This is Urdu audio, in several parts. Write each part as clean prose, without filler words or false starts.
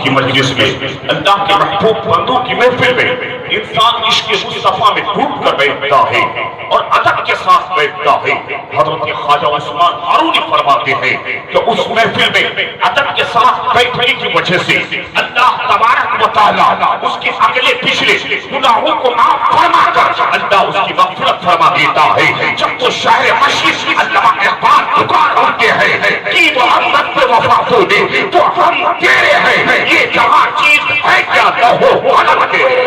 کی مجلس میں، اللہ کے محبوب بندوں کی محفل میں انسان عشق مصطفیٰ میں ڈوب کر بیٹھتا ہے اور ادب کے ساتھ بیٹھتا ہے۔ حضرت خواجہ عثمان ہارونی فرماتے ہیں کہ اس محفل میں ادب کے ساتھ بیٹھنے کی وجہ سے اللہ تبارک و تعالیٰ اس کے اگلے پچھلے گناہوں کو معاف فرما کر اللہ اس کی مغفرت فرما دیتا ہے۔ جب تو شاعر مشرق علامہ اقبال پکار ہوتے ہیں کہ محمد پہ وفا تو دے تو ہم تیرے ہیں، یہ جہاں چیز ہے کیا نہ ہو علم تیرے۔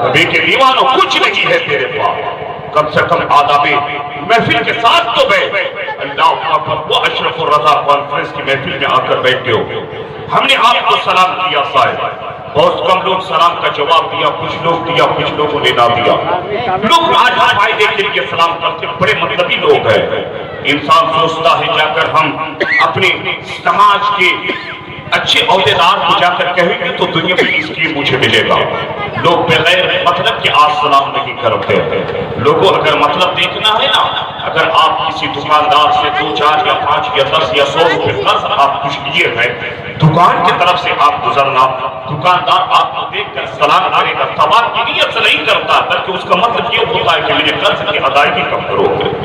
نبی کے دیوانوں کچھ نہیں ہے تیرے پاس، کم سے کم آداب محفل کے ساتھ تو بیٹھ۔ اللہ اکبر، وہ اشرف الرضا کانفرنس کی محفل میں آ کر بیٹھے ہو، ہم نے آپ کو سلام کیا صاحب، بہت کم لوگ سلام کا جواب دیا، کچھ لوگ دیا، کچھ لوگوں نے نہ دیا۔ لوگ آج فائدے کے لیے سلام کرتے بڑے مطلبی لوگ ہیں۔ انسان سوچتا ہے جا کر ہم اپنے سماج کے اچھے عہدیدار کو جا کر کہیں گے تو دنیا میں اس کی مجھے ملے گا۔ لوگ بغیر مطلب کے آج سلام نہیں کرتے۔ لوگوں اگر مطلب دیکھنا ہے نا، اگر آپ کسی دکاندار سے 2 4 یا 5 یا 10 یا 100 روپے قرض آپ کچھ لیے ہیں، دکان کی طرف سے آپ گزرنا، دکاندار آپ کو دیکھ کر سلام کرے گا، ثواب کی نیت سے نہیں کرتا بلکہ اس کا مطلب یہ ہوتا ہے کہ میرے قرض کی ادائیگی کب کرو گے۔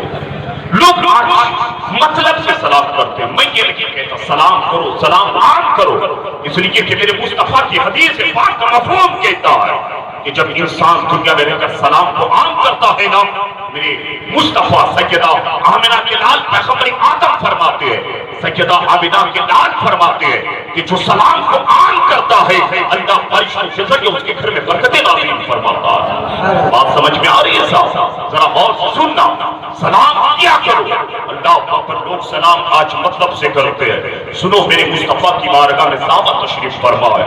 لوگ آج مطلب سے سلام کرتے ہیں، میں یہ نہیں کہتا سلام کرو، سلام عام کرو، اس لیے کہ میرے مصطفیٰ کی حدیث پاک کا مفہوم کہتا ہے کہ جب انسان دنیا میں رہ کر سلام کو عام کرتا ہے نا، میرے مصطفیٰ سیدہ آمنہ کے لال پیغمبر آدم فرماتے ہیں، سیدہ آمنہ کے لال فرماتے ہیں کہ جو سلام کو عام کرتا ہے اللہ فرشتوں کے ذریعے اس کے گھر میں برکتیں نازل فرماتا ہے۔ بات سمجھ میں آ رہی ہے صاحب؟ ذرا غور سے سننا، سلام کیا کرو۔ اللہ پر لوگ سلام آج مطلب سے کرتے ہیں۔ سنو میرے مصطفیٰ کی بارگاہ میں صحابہ تشریف فرما ہے،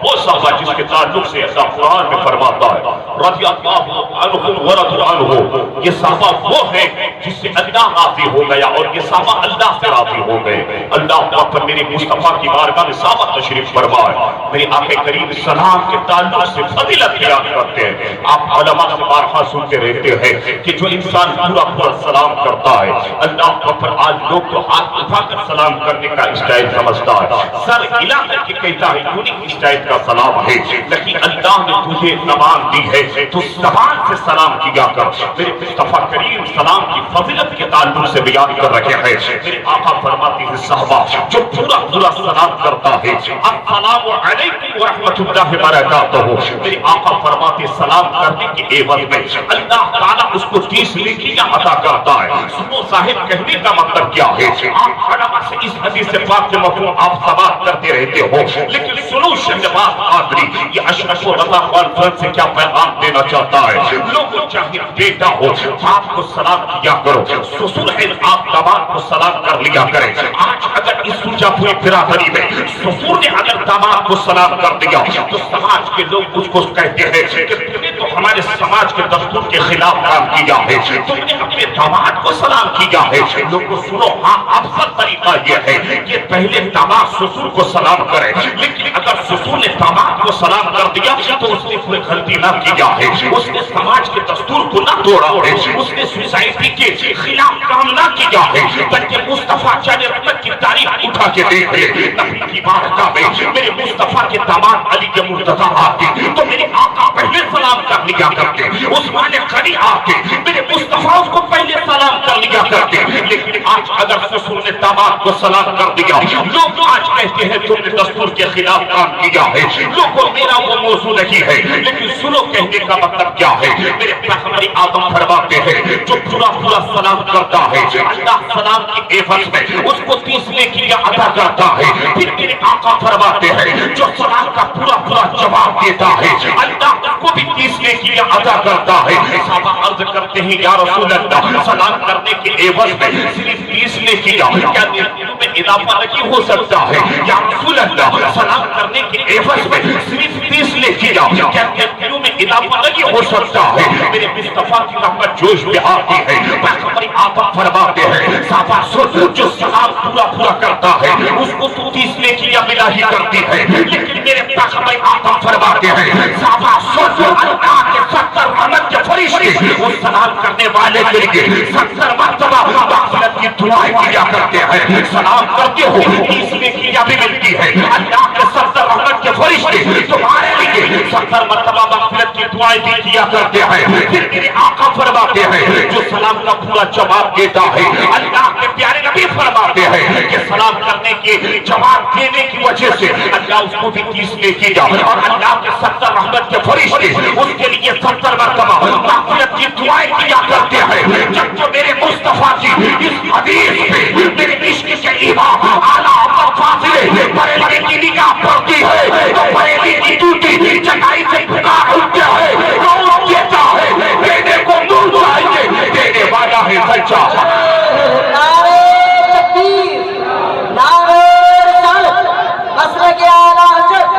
وہ صحابہ جس کے تعلق سے اللہ قرآن میں فرماتا ہے رضی اللہ عنہم ورضوا عنہ، یہ صحابہ وہ ہیں جس سے اللہ راضی ہو گیا اور یہ صحابہ اللہ سے راضی ہو گئے۔ اللہ پر میرے مصطفیٰ کی بارگاہ میں صحابہ تشریف فرما ہے، میرے آقا کریم سلام کے تعلق سے فضیلت بیان کرتے ہیں۔ آپ علماء سے بارہا سنتے رہتے ہیں کہ جو انسان پورا پورا سلام کرتا ہے، اللہ پر آج لوگ تو ہاتھ اٹھا کر سلام کرنے کا اسٹائل سمجھتا ہے، سر ہلا کر کے کہتا ہے یونیک اسٹائل کا سلام ہے، لیکن اللہ نے تجھے زبان دی ہے تو زبان سے سلام کیا کر۔ میرے مصطفیٰ کریم سلام کی فضیلت کے تعلق سے بیان کر رہے ہیں۔ میرے آقا فرماتے ہیں صحابہ جو پورا پورا سلام کرتا ہے السلام علیکم ورحمۃ اللہ وبرکاتہ، میرے آقا فرماتے سلام کرنے کے عوض میں اللہ تعالیٰ اس کو 30 نیکیاں عطا کرتا ہے۔ سنو صاحب، کہنے کا مطلب کیا ہے؟ آپ علماء سے اس حدیث پاک کے مفہوم آپ سماعت کرتے رہتے ہو، لیکن سنو شہباز قادری یہ اشرف الرضا کانفرنس سے کیا پیغام دینا چاہتا ہے؟ لوگوں چاہے بیٹا ہو باپ کو سلام کیا کرو، سسر ہے آپ داماد کو سلام کر لیا کریں۔ آج اگر اس سلجھا پوری برادری میں سسر نے اگر داماد کو سلام کر دیا تو سماج کے لوگ اس کو کہتے ہیں کہ تم نے تو ہمارے سماج کے دستور کے خلاف کام کیا ہے، تم نے اپنے داماد کو سلام کیا ہے۔ لوگ کو سنو، ہاں افضل طریقہ یہ ہے کہ پہلے داماد سسر کو سلام کرے، لیکن اگر سسر نے داماد کو سلام کر دیا تو اس نے کوئی غلطی نہ کیا ہے، اس نے سماج کے دستور کو نہ توڑا ہے، اس نے سوسائٹی کے خلاف کام نہ کیا ہے، بلکہ مصطفیٰ جان رحمت کی تاریخ اٹھا کے دیکھ لے، نبی کی بارگاہ میں میرے مصطفیٰ کے داماد علی کے مرتضیٰ آتے تو میرے آقا پہلے سلام کر لیا کرتے، عثمان غنی آتے میرے مصطفیٰ اس کو پہلے سلام کر لیا کرتے۔ لیکن آج اگر سسر نے داماد کو سلام کر دیا، لوگ آج کہتے ہیں تم نے دستور کے خلاف کام کیا ہے۔ لوگوں میرا وہ موضوع نہیں ہے، لیکن سنو کہنے کا مطلب کیا ہے؟ میرے پیغمبر آدم فرماتے ہیں جو پورا پورا سلام کرتا ہے اللہ سلام کی عوض میں اس کو 30 نیکیاں عطا کرتا ہے۔ پھر میرے آقا فرماتے ہیں جو سلام کا پورا پورا جواب دیتا ہے اللہ کو بھی 30 نیکیاں عطا کرتا ہے۔ صحابہ عرض کرتے ہیں یا رسول اللہ سلام کرنے کے عوض میں صرف 30 نیکیاں، کیا نیکیوں میں اضافہ نہیں ہو سکتا ہے؟ یا رسول اللہ سلام کرنے کے عوض میں صرف 30 نیکیاں، کیا نیکیوں میں اضافہ نہیں ہو سکتا ہے؟ میرے مصطفیٰ کی رحمت جوش میں آتی ہے، پیغمبر آدم فرماتے ہیں صحابہ سن جو سلام پورا پورا کرتا ہے اس کو 30 نیکیاں ملا ہی کرتی ہے، لیکن میرے پیغمبر آدم فرماتے ہیں صحابہ سن اللہ کے 70 رحمت کے فرشتے وہ سلام کرنے والے کے لیے 70 مرتبہ مغفرت کی دعائیں کیا کرتے ہیں۔ سلام کرتے ہو 30 نیکیاں بھی ملتی ہے، اللہ کے کے فرشتے تمہارے لیے 70 مرتبہ مغفرت کی دعائیں بھی کیا کرتے ہیں. پھر میرے آقا فرماتے ہیں جو سلام کا پورا جواب دیتا ہے, اللہ کے پیارے نبی فرماتے ہیں کہ سلام کرنے کے جواب دینے کی وجہ سے اللہ اس کو بھی 30 لے کے جا, اور اللہ کے 70 رحمت کے فرشتے اس کے لیے 70 مرتبہ مغفرت کی دعائیں کیا کرتے ہیں. جب جو میرے مصطفیٰ کی اس حدیث پہ میرے عشق کے ایمان اعلیٰ حضرت فاضل بریلوی کی نگاہ پڑتی ہے تو بریلی کی ٹوٹی چٹائی سے پکار اٹھتے ہیں, کون کہتا ہے دینے کو نور چاہیے, دینے والا ہے سچا. نعرہ تکبیر, نعرہ رسالت, مسلک اعلیٰ حضرت,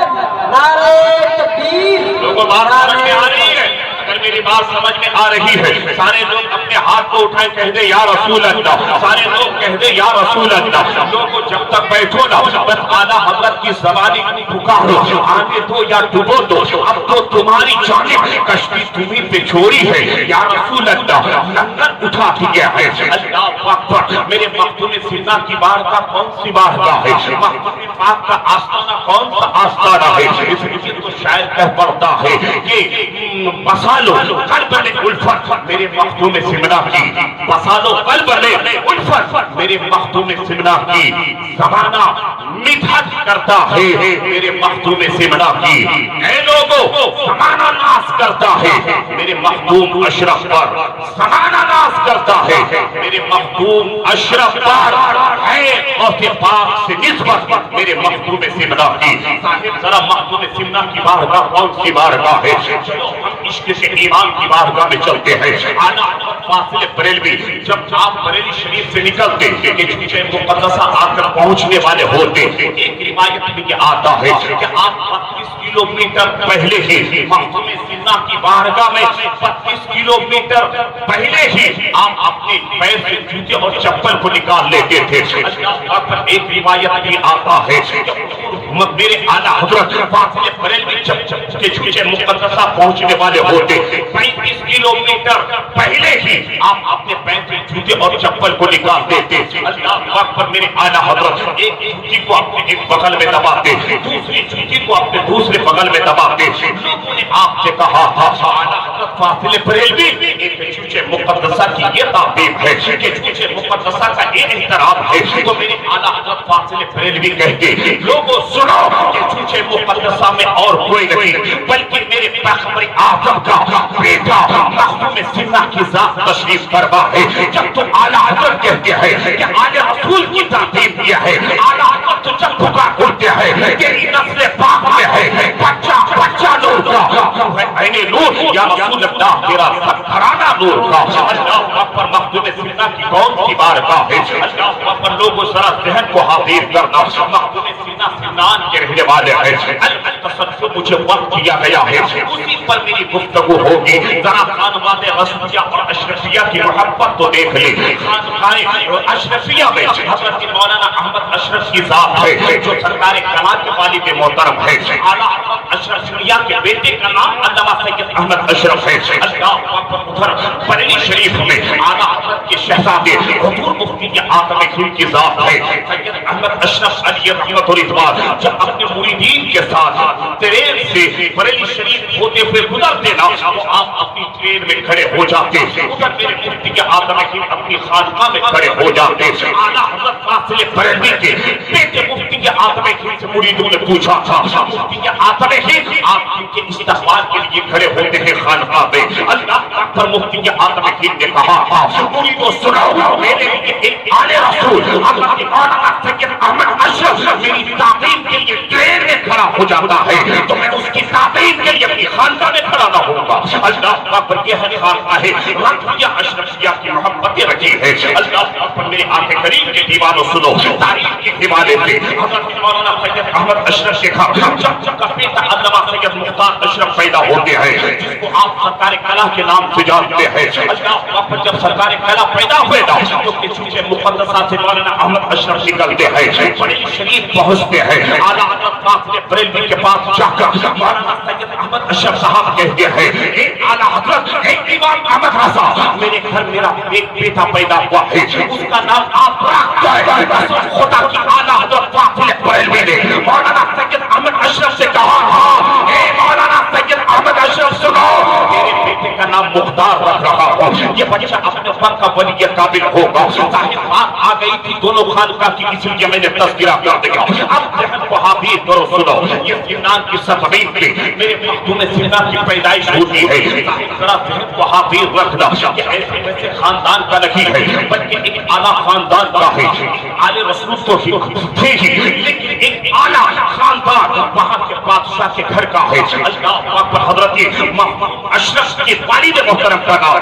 نعرہ تکبیر. لوگوں بات سمجھ میں آ رہی ہے؟ اگر میری بات سمجھ میں آ رہی ہے سارے لوگ اپنے ہاتھ کو اٹھائیں, کہہ دے یا رسول اللہ. سارے لوگ کہہ دے یا رسول اللہ. لوگوں جب تک بیٹھو نا بس اعلیٰ حضرت کی زبانی پکارو, آگے دو یا ڈبو دو, اب تو تمہاری جانب کشتی تمہیں پہ چھوڑی ہے. یا رسول اللہ لنگر اٹھا دیا ہے. اللہ اکبر. میرے مخدوم سینا کی بارگاہ کون سی بارگاہ ہے؟ مخدوم پاک کا آستانہ کون سا آستانہ ہے؟ اس لیے تو شاعر کہہ پڑتا ہے کہ بسالو قلب میں الفت میرے مخدوم سمنا کی, بسالو قلب میں الفت میرے مخدوم سمنا کی. زمانہ مدحت کرتا ہے میرے مخدوم سمنا کی. اے لوگوں زمانہ ناز کرتا ہے میرے مخدوم اشرف پر, زمانہ ناز کرتا ہے میرے مخدوم اشرف پر. ہے غوث پاک سے نسبت میرے مخدوم سمنا کی. صاحب ذرا مخدوم سمنا کی بارگاہ کون سی بارگاہ ہے؟ چلو ہم عشق سے ایمان کی بارگاہ میں چلتے ہیں. اعلیٰ حضرت فاضل بریلوی جب آپ بریلی شریف سے نکلتے کہ چونکہ مقدسہ آ کر پہنچنے والے ہوتے, ایک روایت میں یہ آتا ہے کہ آپ 32 کلومیٹر پہلے ہی مخدوم سینا کی بارگاہ میں 32 کلومیٹر پہلے ہی آپ اپنے پیر سے جوتے اور چپل کو نکال لیتے تھے. اللہ پر ایک روایت بھی آتا ہے کہ میرے اعلیٰ حضرت فاضل بریلوی جب چونکہ مقدسہ پہنچنے والے ہوتے 35 کلومیٹر پہلے ہی آپ اپنے پیر سے جوتے اور چپل کو نکال دیتے. اللہ اکبر. میرے اعلیٰ حضرت ایک جوتی کو اپنے ایک بغل میں دباتے, دوسری جوتی کو اپنے دوسرے بغل میں دباتے. لوگوں نے آپ سے کہا تھا اعلیٰ حضرت فاضل بریلوی ایک چونکہ مقدسہ کی یہ تعظیم ہے کہ چونکہ مقدسہ کا یہ احترام ہے تو میرے اعلیٰ حضرت فاضل بریلوی کہتے لوگوں سنو کہ چونکہ مقدسہ میں اور کوئی نہیں بلکہ میرے پیغمبر اعظم کا بیٹا مخدوم سینا کی ذات تشریف فرما ہے. جب تم اعلیٰ حضرت کہتے ہیں کہ آل رسول کی تعظیم کیا ہے, اعلیٰ حضرت تو جب پکار اٹھتے ہیں تیری نسل پاک میں ہے بچہ بچہ نور کا, تو ہے عین نور یا رسول اللہ تیرا سب گھرانہ نور کا. اللہ اکبر. مخدوم سینا کی کون سی بارگاہ ہے؟ اللہ اکبر. لوگوں ذرا ذہن کو حاضر کرنا, مخدوم سینا سنان کے رہنے والے ہیں. التصوف مجھے وقت دیا گیا ہے اسی پر میری گفتگو ہوگی. ذرا خانواد رسولیہ اور اشرفیہ کی محبت تو دیکھ لیں. خانقاہ اشرفیہ میں حضرت مولانا احمد اشرف کی ذات ہے جو سرکار کمال کے والد محترم ہے. اعلیٰ حضرت اشرفیہ کے بیٹے کا نام علامہ سید احمد اشرف ہے. اللہ اکبر. ادھر بریلی شریف میں اعلیٰ حضرت کے شہزادے حضور مفتی کے آدم خیل کی ذات ہے سید احمد اشرف علی رحمۃ الرضوان. جب اپنے مریدین کے ساتھ ٹرین سے بریلی شریف ہوتے ہوئے گزرتے نا تو آپ اپنی ٹرین میں کھڑے ہو جاتے. ادھر میرے مفتی کے آدم خیل اپنی خانقاہ میں کھڑے ہو جاتے. اعلیٰ حضرت فاضل بریلوی کے بیٹے مفتی کے آدم خیل سے مریدوں نے پوچھا تھا مفتی کے آدم خیل آپ ان کے استقبال کے لیے کھڑے ہوتے ہیں خانقاہ میں. اللہ اکبر. مفتی کے آدم خیل نے کہا مریدوں سنو میرے لیے ایک آل رسول اللہ کے مولانا سید احمد اشرف میری تعظیم کے لیے ٹرین میں کھڑا ہو جاتا ہے تو میں اس کی تعظیم کے لیے اپنی خانقاہ میں کھڑا نہ ہوں گا. اللہ اکبر. یہ ہے خانقاہ ہے رضویہ اشرفیہ کی محبتیں رکھی ہے. اللہ اکبر. میرے آقا کریم کے دیوانوں سنو تاریخ کے حوالے سے حضرت مولانا سید احمد اشرف سے جب کا بیٹا علامہ سید مختار اشرف پیدا ہوتے ہیں جس کو آپ سرکار کلا کے نام سے جانتے ہیں. اللہ اکبر. جب سرکار کلا پیدا ہوئے تو چونکہ مقدسہ سے مولانا احمد اشرف نکلتے ہیں بریلی شریف پہنچتے ہیں. اعلیٰ حضرت فاضل بریلوی کے پاس جا کر مولانا سید احمد اشرف صاحب کہتے ہیں اعلیٰ حضرت ایک امام احمد رضا میرے گھر میرا ایک بیٹا پیدا ہوا ہے اس کا نام آپ رکھ دیں. خدا کی اعلیٰ حضرت فاضل بریلوی نے مولانا سید احمد اشرف سے کہا تھا اے مولانا سید احمد اشرف سنو، میرے بیٹے کا نام مختار رکھ رہا ہوں، یہ بچہ اپنے وقت کا ولی قابل ہوگا۔ ظاہر بات آ گئی تھی دونوں خانقاہ کی، اس لیے میں نے تذکرہ کر دیا۔ اب ذہن کو حاضر کرو، سنو، یہ سمنان کی سرزمین پہ میرے مختوم سمنان کی پیدائش ہوتی ہے۔ ذرا ذہن کو حاضر رکھنا، یہ ایسے ویسے خاندان کا نہیں ہے بلکہ ایک اعلیٰ خاندان کا ہے۔ آل رسول تو تھے ہی، لیکن ایک اعلیٰ خاندان وہاں کے بادشاہ کے گھر کا ہے۔ اللہ پاک پر حضرت اشرف کے والد محترم کا نام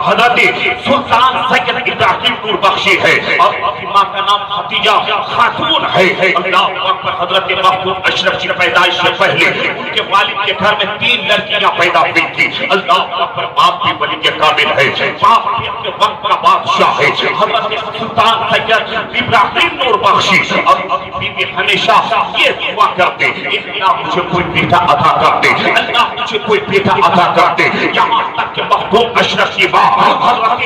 حضرت سلطان سید ابراہیم نور بخشی ہے، اور ان کی ماں کا نام خدیجہ خاتون ہے۔ اللہ پاک پر حضرت مختوم اشرف کی پیدائش سے پہلے ان کے والد کے گھر میں 3 لڑکیاں پیدا ہوئی تھی۔ اللہ پاک پر باپ بھی ولی کے قابل ہے، باپ بھی اپنے وقت کا بادشاہ ہے، حضرت سلطان سید ابراہیم نور بخشی، اور ان کی بیوی ہمیشہ یہ دعا کرتے اللہ مجھے کوئی بیٹا عطا کر دے، اللہ مجھے کوئی بیٹا عطا کر دے۔ یہاں تک کہ مختوم اشرف کی ماں حضرت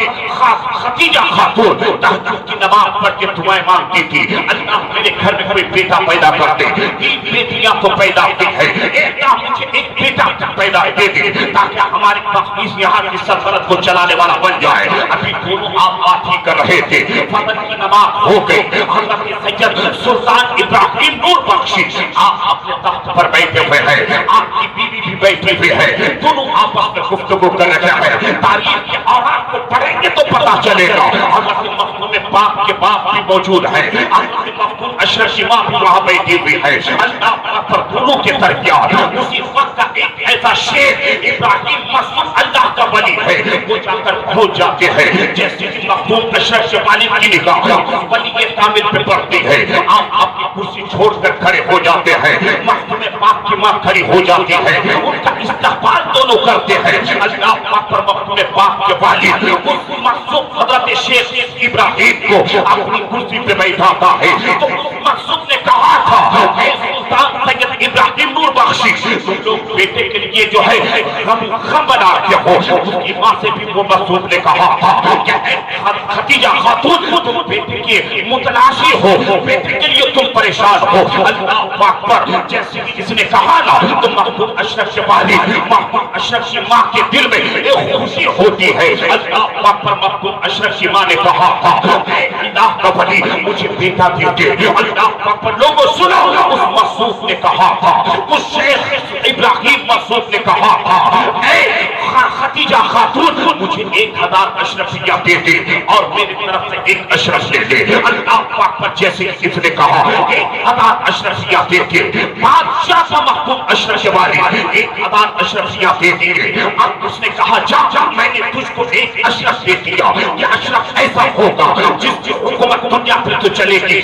خدیجہ خاتون تہجد کی نماز پڑھ کے دعائیں مانگتی تھی، اللہ میرے گھر میں کوئی بیٹا پیدا کر دے۔ 3 بیٹیاں تو پیدا ہوئی ہے، اللہ مجھے ایک بیٹا پیدا دے دے تاکہ ہماری مخصوص یہاں کی سلطنت کو چلانے والا بن جائے۔ ابھی دونوں آپ بات ہی کر رہے تھے، فجر کی نماز ہو گئی، حضرت سید سلطان ابراہیم نور بخشی آپ اپنے تخت پر بیٹھے ہوئے ہیں، آپ کی بیوی بھی بیٹھی ہوئی ہے، دونوں آپس میں گفتگو کر رہے ہیں۔ تاریخ کے اوراق کو پڑھیں گے تو پتہ چلے گا حضرت مختوم پاک کے باپ بھی موجود ہیں، حضرت مختوم اشرف کی ماں بھی وہاں بیٹھی ہوئی ہے۔ اللہ پاک پر دونوں کے درمیان اسی وقت کا ایک ایسا شیر ابراہیم مسعود اللہ کا ولی ہے، وہ جا کر پہنچ جاتے ہیں۔ جیسے کہ مختوم اشرف کے والد کی نگاہ ولی کے کامل پہ پڑتی ہے، آپ اپنی کرسی چھوڑ کر کھڑے ہو جاتے ہیں، مختوم پاک کی ماں کھڑی ہو جاتی ہے، ان کا استقبال دونوں کرتے ہیں۔ اللہ پاک پر مختوم پاک کے والد اس مخصوص حضرت شیخ ابراہیم کو اپنی کرسی پہ بیٹھاتا ہے، تو اس مخصوص نے کہا تھا اے سلطان سید ابراہیم نور بخشی، تم لوگ بیٹے کے لیے جو ہے غم بنا کے ہو۔ اس کی ماں سے بھی وہ مخصوص نے کہا تھا کہ اے خدیجہ خاتون تم بیٹے کے متلاشی ہو، بیٹے کے لیے تم پریشان ہو۔ اللہ پاک پر جیسے کہ اس نے کہا نا تو مختوم اشرف کے والد مختوم اشرف کی ماں کے دل میں ایک خوشی ہوتی ہے۔ اللہ پاک پر مختوم اشرف کی ماں نے کہا تھا اے اللہ کا ولی مجھے بیٹا دے دے۔ اللہ پاک پر لوگوں سنو، اس مخصوص نے کہا تھا، اس شیخ ابراہیم مخصوص نے کہا تھا اے خدیجہ خاتون مجھے 1000 اشرفیہ دے دے اور میری طرف سے 1 اشرف دے دے۔ اللہ پاک پر جیسے اس نے کہا 1000 اشرفیہ دے دے، بادشاہ کا مختوم اشرف والی 1000 اشرفیہ دے دیے۔ اب اس نے کہا جا میں نے تجھ کو 1 اشرف دے دیا، یہ اشرف ایسا ہوگا جس کی حکومت دنیا پہ تو چلے گی،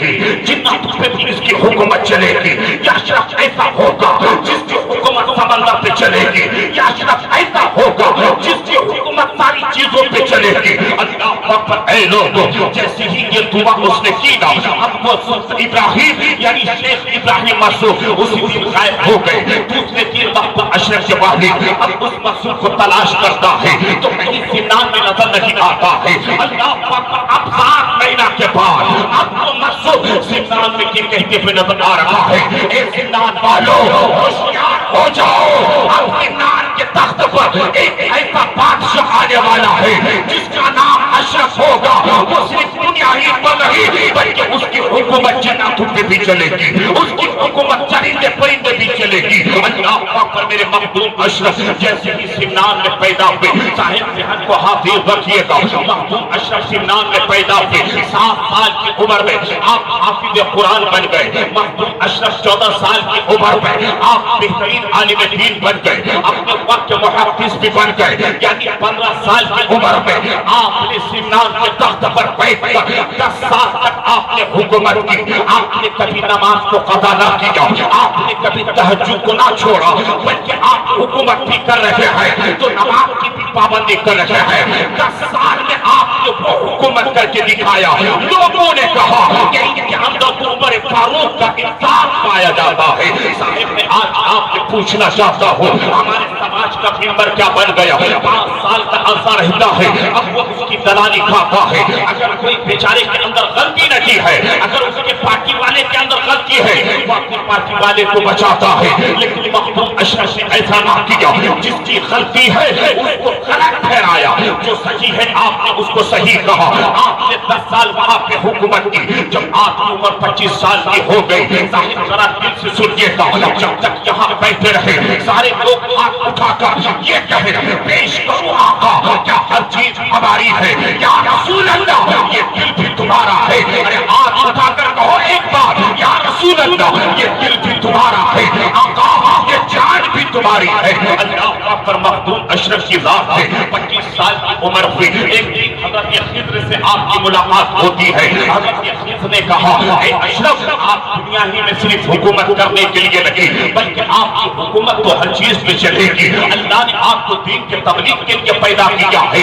جنات پہ بھی اس کی حکومت چلے گی۔ یہ اشرف ایسا ہوگا جس کی حکومت سمندر پہ چلے گی، یہ اشرف ایسا ہوگا جس کی حکومت ساری چیزوں پہ چلے گی۔ اللہ پاک پر اے لوگوں جیسے ہی یہ دعا اس نے کی نا، اب وہ ابراہیم یعنی شیخ ابراہیم مسعود اسی دن غائب ہو گئے۔ دوسرے دن مختوم اشرف کے والد اب اس مسعود کو تلاش کرتا ہے تو کہیں سمنان میں نظر نہیں آتا ہے۔ اللہ پاک پر اب 7 مہینہ کے بعد اب وہ مسعود سمنان میں یہ کہتے ہوئے نظر آ رہا ہے اے سمنان والو ہوشیار ہو جاؤ، اب سمنان کے تخت پر ایک ایسا بادشاہ آنے والا ہے جس کا نام اشرف ہوگا۔ وہ صرف دنیا ہی پر نہیں بلکہ اس کی حکومت جناتوں پہ بھی چلے گی، اس کی حکومت چرندے پرندے بھی چلے گی۔ اللہ پاک پر میرے مختوم اشرف جیسے ہی سمنان میں پیدا ہوئے، صاحب ذہن کو حافظ رکھیے گا، مختوم اشرف سمنان میں پیدا ہوئے، 7 سال کی عمر میں آپ حافظ قرآن بن گئے۔ مختوم اشرف 14 سال کی عمر میں آپ بہترین عالم دین بن گئے، اپنے وقت کے محدث بھی بن گئے، یعنی 15 سال کی عمر میں آپ نے سمنان کے تخت پر بیٹھ کر 10 سال تک آپ نے حکومت کی۔ آپ نے کبھی نماز کو قضا نہ کیا، آپ نے کبھی تہجد کو نہ چھوڑا، بلکہ آپ حکومت بھی کر رہے ہیں تو نماز کی بھی پابندی کر رہے ہیں۔ 10 سال میں آپ نے وہ حکومت کر کے دکھایا۔ لوگوں نے کہا کہ ان کے اندر تو عمر فاروق کا انصاف پایا جاتا ہے۔ صاحب میں آج آپ سے پوچھنا چاہتا ہوں، ہمارے آج کا ممبر کیا بن گیا؟ 5 سال کا عرصہ رہتا ہے، اب وہ اس کی دلالی کھاتا ہے۔ اگر کوئی بیچارے کے اندر غلطی نہ کی ہے، اگر اس کے پارٹی والے کے اندر غلطی ہے، وہ اپنے پارٹی والے کو بچاتا ہے۔ لیکن مخدوم اشرف نے ایسا نہ کیا، جس کی غلطی ہے اس کو غلط ٹھہرایا، جو صحیح ہے آپ نے اس کو صحیح کہا۔ آپ نے 10 سال وہاں پہ حکومت کی، جب آپ کی عمر 25 سال کی ہو گئی، ظاہر ذرا دل سے سنیے گا، جب تک یہاں بیٹھے رہے سارے لوگ ہاتھ اٹھا کر یہ کہے پیش کرو آقا کیا ہر چیز ہماری ہے، یا رسول اللہ یہ دل بھی تمہارا ہے۔ ارے ہاتھ اٹھا کر کہو ایک بار، یا رسول اللہ یہ دل بھی تمہارا ہے، آقا یہ جان بھی تمہاری ہے۔ اللہ پر مخدوم اشرف کی ذات ہے، 25 سال کی عمر ہوئی، ایک دن حضرت خضر سے آپ کی ملاقات ہوتی ہے۔ حضرت خضر نے کہا اے اشرف آپ دنیا ہی میں صرف حکومت کرنے کے لیے نہیں، بلکہ آپ کی حکومت تو ہر چیز پہ چلے گی۔ اللہ نے آپ کو دین کے تبلیغ کے لیے پیدا کیا ہے۔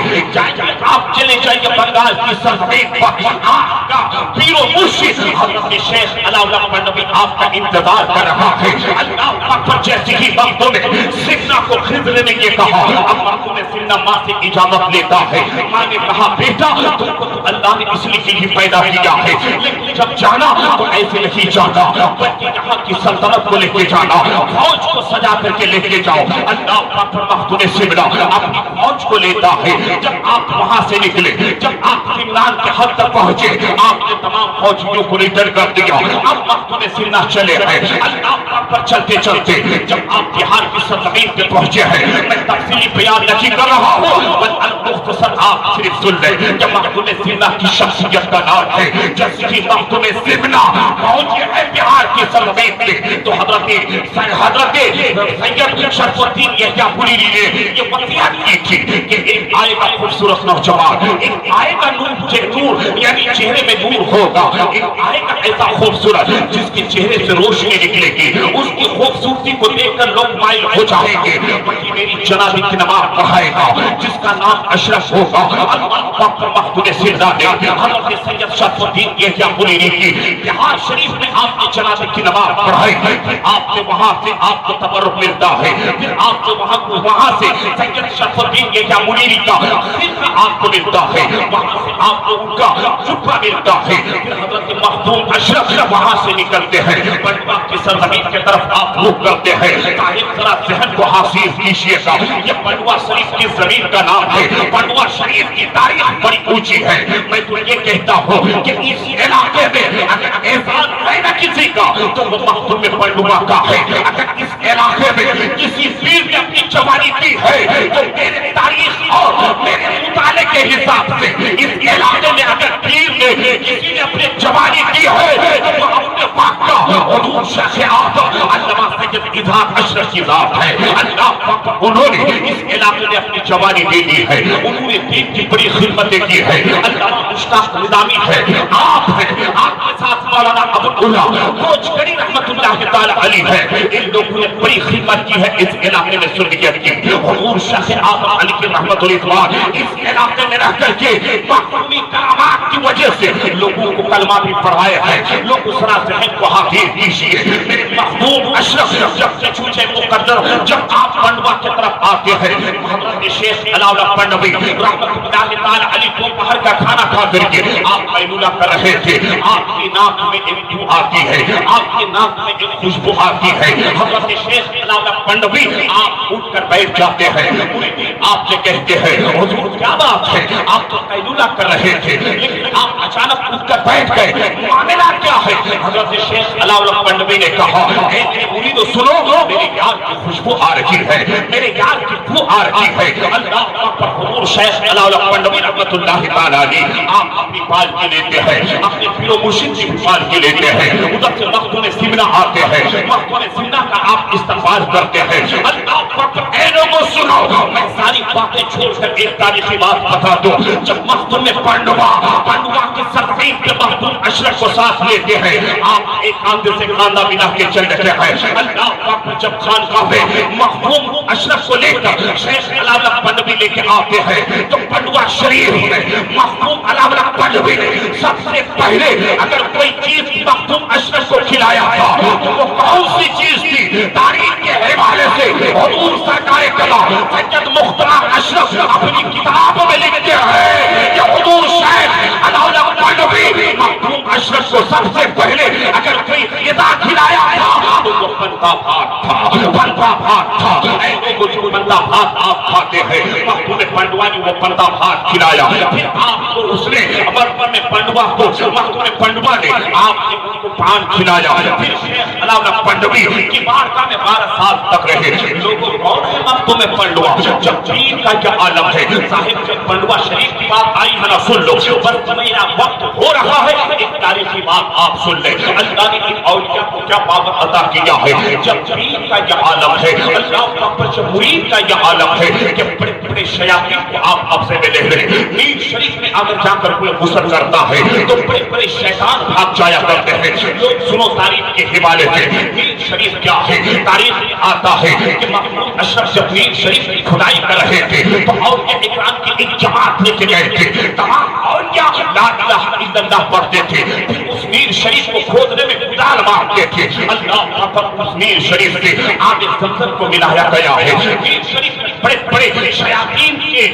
آپ چلے جائیے بنگال کی سرزمین پر، آپ کا پیر و مرشد حضرت شیخ علاؤاللہ بندوی آپ کا انتظار کر رہا ہے۔ اللہ پاک پر جیسے ہی وقتوں میں سمنا کو خضر نے یہ کہا، اب وقتوں میں سمنا ماں سے اجازت لیتا ہے۔ ماں نے کہا بیٹا تم کو تو اللہ نے اس لیے ہی پیدا کیا ہے، لیکن جب جانا تو ایسے نہیں جانا، بلکہ یہاں کی سلطنت کو لے کے جانا، فوج کو سجا کر کے لے کے جاؤ۔ اللہ پاک پر مخدوم سمنا اپنی فوج کو لیتا ہے۔ جب آپ وہاں سے نکلے، جب آپ سمنان کے حد تک پہنچے، آپ نے تمام فوجیوں کو ریٹرن کر دیا۔ اب مخدوم سمنا چلے ہیں۔ اللہ پاک پر چلتے چلتے جب آپ بہار کی سرزمین پہ پہنچے ہیں، میں تفصیلی بیان نہیں کر رہا ہوں، بلکہ مختصر آپ صرف سن لیں کہ مخدوم سمنا کی شخصیت کا نام ہے۔ جیسے ہی مخدوم سمنا پہنچے ہیں بہار کی سرزمین پہ، تو حضرت سید شرف الدین یحییٰ بریلوی نے یہ وصیت کی تھی کہ ایک آئے گا خوبصورت نوجوان، ایک آئے گا نور یعنی چہرے میں نور ہوگا، ایک آئے گا ایسا خوبصورت جس کے چہرے سے روشنی نکلے گی، اس کی خوبصورتی کو دیکھ کر لوگ مائل ہو جائیں گے، وہی میری جنابی کی نماز پڑھائے گا جس کا نام اشرف ہوگا۔ اللہ پاک پر مخدوم سمنا نے حضرت سید شرف الدین یحییٰ بریلوی کی بہار شریف میں آپ کی جنابی کی نماز پڑھائی، آپ نے وہاں سے آپ کو تبرک ملتا ہے، پھر آپ کو وہاں سے سید شرف الدین یحییٰ بریلوی کا خلفہ آپ کو ملتا ہے، وہاں سے آپ کو ان کا جبہ ملتا ہے، پھر حضرت مخدوم اشرف وہاں سے نکلتے ہیں، بنڈوا کی سرزمین کی طرف آپ رخ کرتے ہیں۔ طاہر ذرا ذہن کو حاصل کیجیے گا، یہ بنڈوا شریف کی زمین کا نام ہے، بنڈوا شریف کی تاریخ بڑی اونچی ہے۔ میں تو یہ کہتا ہوں کہ اس علاقے میں اگر احسان ہے نا کسی کا تو وہ مخدوم بنڈوا کا ہے۔ اگر اس علاقے میں کسی پیر نے اپنی جوانی دی ہے تو میرے تاریخ اور میرے مطالعے کے حساب سے اس علاقے میں اگر پیر نے کسی نے اپنی جوانی دی ہے تو وہ اپنے پاک کا حضور شیخ اعظم علامہ سید اسحاق اشرف کی ذات ہے۔ اللہ پاک انہوں نے اس علاقے میں اپنی جوانی دے دی ہے، انہوں نے دین کی بڑی خدمتیں کی ہے۔ علامہ مشتاق نظامی ہے، آپ ہیں، آپ کے ساتھ مولانا ابوالعلا کوچکری رحمت اللہ تعالی علیہ ہے، ان لوگوں نے بڑی خدمت کی ہے اس علاقے میں سنیت کی۔ حضور شیخ اعظم علی کی رحمت اللہ اس علاقے میں رہ کر کے مخدومی کرامات کی وجہ سے لوگوں کو کلمہ بھی پڑھائے ہیں۔ لوگ اس طرح ذہن کو حاضر کیجیے، میرے مخدوم اشرف جب سے چھوٹے مقدر جب آپ بنڈوا کی طرف آتے ہیں، حضرت شیخ علاؤاللہ بندوی رحمت اللہ تعالی علیہ دوپہر کا کھانا کھا کر کے آپ قیلولہ کر رہے تھے، آپ کی ناک میں ایک بو آتی ہے، آپ کی ناک میں ایک خوشبو آتی ہے۔ حضرت شیخ علاؤاللہ بندوی آپ اٹھ کر بیٹھ جاتے ہیں، آپ سے کہتے ہیں حضور کیا بات ہے، آپ تو قیلولہ کر رہے تھے لیکن آپ اچانک اٹھ کر بیٹھ گئے، معاملہ کیا ہے؟ حضرت شیخ علاؤاللہ بندوی نے کہا اے میرے مرید سنو، میرے یار کی خوشبو آ رہی ہے، میرے یار کی بو آ رہی ہے۔ اللہ پر حضور شیخ علاؤاللہ بندوی رحمت اللہ تعالی علیہ آپ اپنی پالکی لیتے ہیں، اپنے پیر و مرشد کی پالکی لیتے ہیں، ادھر سے مخدوم سمنا آتے ہیں، مخدوم سمنا کا آپ استقبال کرتے ہیں۔ اللہ پر اے لوگوں سنو، میں ساری باتیں چھوڑ کر ایک تاریخی بات بتا دو. جب مخدوم پنڈوا کی سرزمین پہ مخدوم اشرف کو ساتھ لیتے ہیں, آپ ایک کاندھے سے کاندھا ملا کے چل رہے ہیں. اللہ اکبر. جب خانقاہ پہ مخدوم اشرف کو لے کر شیخ علامہ پنڈوی لے کے آتے ہیں تو پنڈوا شریف میں مخدوم علامہ پنڈوی نے سب سے پہلے اگر کوئی چیز مخدوم اشرف کو کھلایا تھا تو وہ کون سی چیز تھی؟ تاریخ کے حوالے سے حضور سرکار کلام سید مختار اشرف اپنی کتاب میں لکھتے ہیں کہ حضور شیخ علامہ پنڈوی مخدوم اشرف کو سب سے پہلے اگر کوئی غذا کھلایا تھا تو وہ بنتا بھات تھا. بنتا بھات تھا. اے لوگوں جو بنتا بھات آپ کھاتے ہیں, مخدوم پنڈوا نے وہ بنتا بھات کھلایا. پھر آپ کو اس نے مرمر میں پنڈوا کو مخدوم پنڈوا نے آپ نے ان کو پان کھلایا. پھر شیخ علامہ پنڈوی کی بارگاہ میں 12 سال تک رہے. لوگوں کون ہے مخدوم پنڈوا؟ جب دین کا کیا عالم ہے صاحب. جب پنڈوا شریف کی بات آئی ہے نا, سن لو. بس میرا وقت ہو رہا ہے, ایک تاریخی بات آپ سن لیں. اللہ نے ان اولیاء کو کیا پاور عطا کیا ہے. جب دین کا یہ عالم ہے, اللہ کا جب مرید کا یہ عالم ہے کہ بڑے بڑے شیاطین کو آپ قبضے میں لے لیں. نیل شریف میں اگر جا کر کوئی غسل کرتا ہے تو بڑے بڑے شیطان بھاگ جایا کرتے ہیں. لوگ سنو تاریخ کے حوالے سے نیل شریف کیا ہے. تاریخ میں آتا ہے کہ مخدوم اشرف جب نیل شریف کی کھدائی کر رہے تھے تو اولیاء اکرام کی ایک جماعت لے کے گئے تھے. تمام اولیاء لا الہ الا اللہ پڑھتے تھے. پھر اس نیل شریف کو کھودنے میں کدال مارتے تھے. اللہ پر اس نیل شریف سے آب زمزم کو ملایا گیا ہے. نیل شریف میں بڑے بڑے شیاطین کے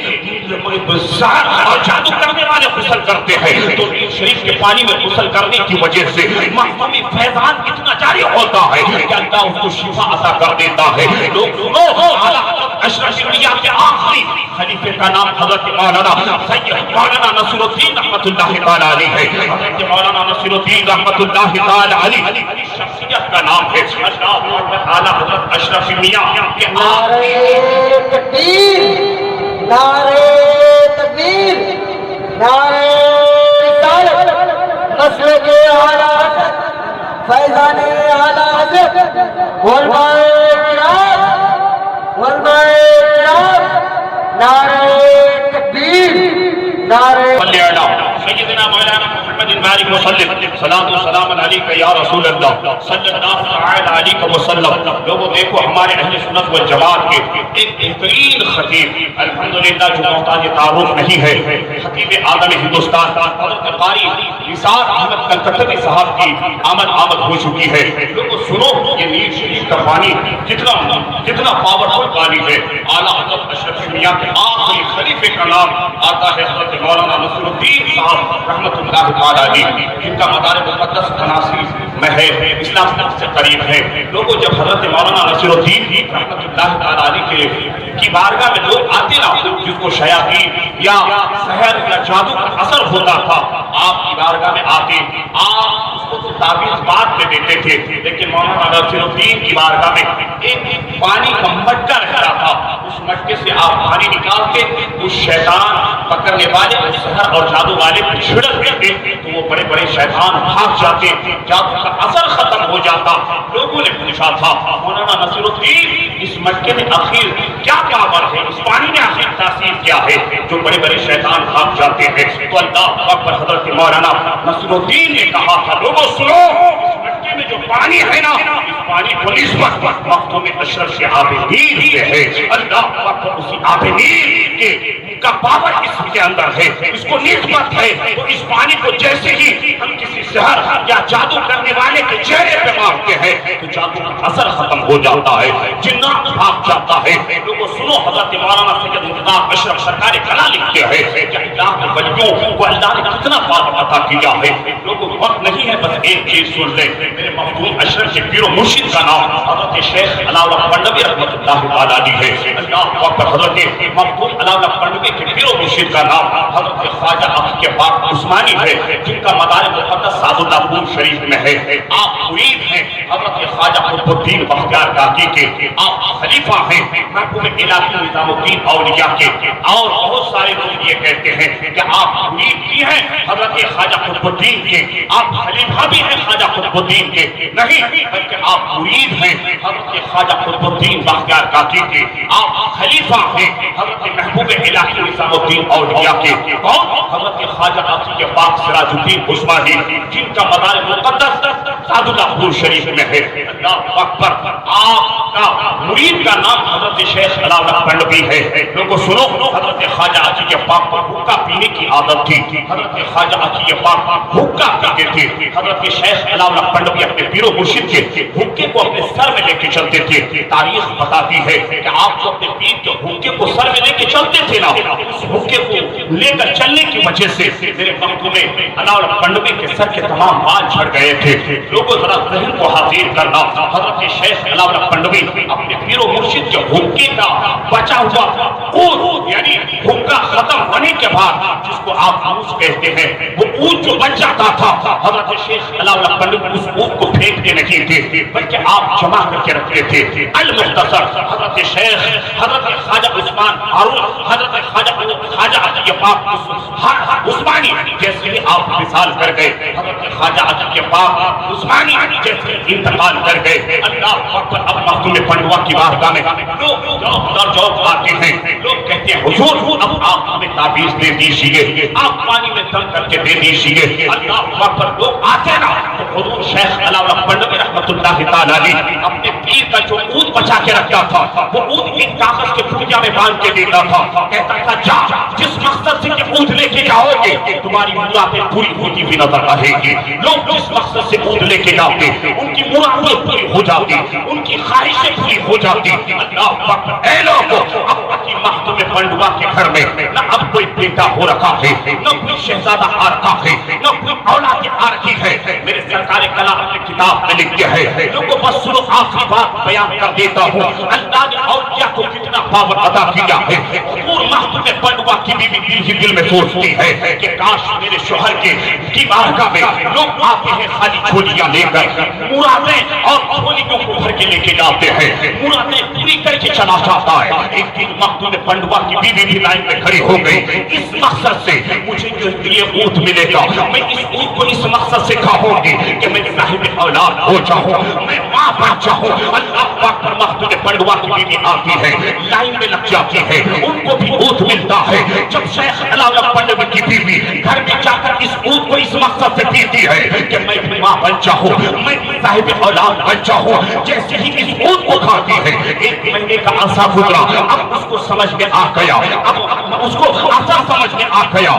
سحر اور جادو کرنے والے غسل کرتے ہیں. تو نیل شریف کے پانی میں غسل کرنے کی وجہ سے مخدومی فیضان اتنا جاری ہوتا ہے کہ اللہ اس کو شفا عطا کر دیتا ہے. لوگ سنو, اعلیٰ حضرت اشرف انبیاء کے آخری خلیفے کا نام حضرت مولانا سید مولانا نصیر الدین رحمۃ اللہ تعالی علیہ ہے. حضرت مولانا نصیر الدین رحمۃ اللہ تعالی علیہ شخصیت کا نام ہے. اللہ اعلیٰ حضرت اشرف انبیاء کے نعرہ تکبیر, نعرہ تکبیر, نعرہ رسالت, مسلک اعلیٰ حضرت فیضان اعلیٰ حضرت علماء کرام, علماء کرام, نعرہ تکبیر, نعرہ سیدنا مولانا محمد بارک وسلم صلاۃ و سلام علیک یا رسول اللہ صلی اللہ تعالی علیہ وسلم. لوگوں دیکھو ہمارے اہل سنت والجماعت کے ایک بہترین خطیب الحمدللہ جو محتاج تعارف نہیں ہے, خطیب عالم ہندوستان حضرت قاری نثار احمد کلکتوی صاحب کی آمد ہو چکی ہے. لوگوں سنو, یہ نیل شریف کا پانی کتنا پاورفل پانی ہے. اعلیٰ حضرت اشرف انبیاء کے آخری خلیفے کا نام آتا ہے حضرت مولانا نصیر الدین صاحب رحمۃ اللہ تعالی علیہ, جن کا مدار مقدس بناسی میں ہے, اسلام سے قریب ہے. لوگوں جب حضرت مولانا نصیر الدین رحمۃ اللہ تعالی علیہ کی بارگاہ میں لوگ آتے نا, جس کو شیاطین یا سحر یا جادو کا اثر ہوتا تھا, آپ کی بارگاہ میں آتے, آپ اس کو تعویذ بعد میں دیتے تھے. لیکن مولانا نصیر الدین کی بارگاہ میں ایک پانی کا مٹکا رہتا تھا. اس مٹکے سے آپ پانی نکال کے اس شیطان پکڑنے والے اس سحر اور جادو والے کو چھڑک دیتے تو وہ بڑے بڑے شیطان بھاگ جاتے, جادو کا اثر ختم ہو جاتا. لوگوں نے پوچھا تھا مولانا نصیر الدین اس مٹکے میں آخر کیا پاور ہے, اس پانی میں آخر تاثیر کیا ہے جو بڑے بڑے شیطان بھاگ جاتے ہیں؟ تو اللہ اکبر, حضرت مولانا نصیر الدین نے کہا تھا لوگوں سنو, اس مٹکے میں جو پانی ہے نا, اس پانی کو نسبت مخدوم اشرف سے آب نیل سے ہے. اللہ اکبر, اسی آب نیل کے کا پاور اس کے اندر ہے, اس کو نسبت ہے. تو اس پانی کو جیسے ہی ہم کسی سحر یا جادو کرنے والے کے چہرے پہ مارتے ہیں تو جادو کا اثر ختم ہو جاتا ہے, جنات بھاگ جاتا ہے. لوگوں سنو, حضرت مولانا سید مختار اشرف سرکار کلا لکھتے ہیں کہ اللہ کے ولیوں کو اللہ نے کتنا پاور عطا کیا ہے. لوگوں وقت نہیں ہے, بس ایک چیز سن لیں. میرے مخدوم اشرف کے پیر و مرشد کا نام حضرت شیخ علامہ پنڈوی رحمۃ اللہ تعالی علیہ ہے. اللہ اکبر, حضرت مخدوم علامہ پنڈوی کے پیر و مرشد کا نام حضرت خواجہ عقیل پاک عثمانی ہے، جن کا مدار مقدس سعداللہ پور شریف میں ہے۔ آپ مرید ہیں حضرت خواجہ قطب الدین بختیار کاکی کے، آپ خلیفہ ہیں محبوب الہی نظام الدین اولیاء کے، اور بہت سارے لوگ یہ کہتے ہیں کہ آپ مرید بھی ہیں حضرت خواجہ قطب الدین کے، آپ خلیفہ بھی ہیں خواجہ قطب الدین کے، نہیں بلکہ آپ مرید ہیں حضرت خواجہ قطب الدین بختیار کاکی کے، آپ خلیفہ ہیں حضرت محبوب الہی نظام الدین اولیاء کے، اور حضرت خواجہ عقیل پاک سراج الدین عثمانی جن کا مدار مقدس سعداللہ پور شریف میں ہے۔ اللہ اکبر۔ آپ کا مرید کا نام حضرت شیخ علاؤاللہ پنڈوی ہے۔ لوگوں سنو، حضرت خواجہ عقیل پاک کو حقہ پینے کی عادت تھی، حضرت خواجہ عقیل پاک حقہ پیتے تھے۔ حضرت شیخ علاؤاللہ پنڈوی اپنے پیر و مرشد کے حقے کو اپنے سر میں لے کے چلتے تھے۔ تاریخ بتاتی ہے کہ آپ جو اپنے پیر کے حقے کو سر میں لے کے چلتے تھے نا، اس حقے کو لے کر چلنے کی وجہ سے میرے مختوم علاؤاللہ پنڈوی کے سر کے تمام بال جھڑ گئے تھے۔ لوگوں ذرا ذہن کو حاضر کرنا، حضرت شیخ علاؤاللہ پنڈوی اپنے پیر و مرشد کے حقے کا بچا ہوا اونٹ، یعنی حقہ ختم ہونے کے بعد جس کو آپ موس کہتے ہیں، وہ اونٹ جو بچ جاتا تھا، حضرت شیخ علاؤاللہ پنڈوی اس اونٹ کو پھینکتے نہیں تھے بلکہ آپ جمع کر کے رکھتے تھے۔ المختصر حضرت شیخ حضرت خواجہ عثمان ہارون حضرت خواجہ عقیل پاک عثمانی جیسے ہی آپ مثال کر گئے، حضرت خواجہ عقیل پاک عثمانی جیسے انتقال کر گئے۔ اللہ اکبر۔ اب مختوم پنڈوا کی بارگاہ میں لوگ در جوق آتے ہیں، لوگ کہتے ہیں حضور اب آپ ہمیں تعویذ دے دیجیے، آپ پانی میں دم کر کے دے دیجیے۔ اللہ اکبر۔ لوگ آتے نا تو حضور شیخ علاؤاللہ پنڈوی رحمۃ اللہ تعالی علیہ اپنے پیر کا جو اونٹ بچا کے رکھتا تھا، وہ اونٹ ایک کاغذ کے پھوٹیا میں باندھ کے دیتا تھا، کہتا تھا جا جس مقصد سے کہ اونٹ لے کے جاؤ گے تمہاری مرادیں پوری ہوتی ہوئی نظر آئے گی۔ لوگ جس مقصد سے اونٹ لے کے جاتے ان کی مرادیں پوری ہو جاتی، ان کی خواہشیں پوری ہو جاتی۔ اللہ اکبر۔ اے لوگوں، اب کی مختوم پنڈوا کے گھر میں نہ اب کوئی بیٹا ہو رکھا ہے، نہ کوئی شہزادہ آ رکھا ہے، نہ کوئی اولاد آ رکھی ہے۔ میرے سرکار کلام اپنی کتاب میں لکھتے ہیں، لوگوں بس سنو آخری بات بیان کر دیتا ہوں، اللہ نے اولیاء کو کتنا پاور عطا کیا ہے۔ حضور مختوم پنڈوا کی بیوی دل ہی دل میں سوچتی ہے کہ کاش میرے شوہر کی بارگاہ میں لوگ آتے ہیں خالی جھولیاں لے کر، مرادیں اور جھولیوں کو بھر کے لے کے جاتے ہیں، مرادیں پوری کر کے چلا جاتا ہے۔ ایک دن مختوم پنڈوا کی بیوی بھی لائن میں کھڑی ہو گئی، اس مقصد سے مجھے جو یہ اونٹ ملے گا، میں اس اونٹ کو اس مقصد سے کھاؤں گی کہ میں صاحب اولاد ہو جاؤں، میں ماں بن جاؤں۔ اللہ پاک پر مختوم پنڈوا کی بیوی آتی ہے، لائن میں لگ جاتی ہے، ان کو بھی اونٹ ملتا ہے۔ جب شیخ علاؤاللہ پنڈوی کی بیوی گھر میں جا کر اس اونٹ کو اس مقصد سے پیتی ہے کہ میں بھی ماں بن جاؤں، میں صاحب اولاد بن جاؤں، جیسے ہی اس اونٹ کو کھاتی ہے، ایک مہینے کا عرصہ گزرا، اب اس کو سمجھ میں آ گیا، اب اس کو عرصہ سمجھ میں آ گیا،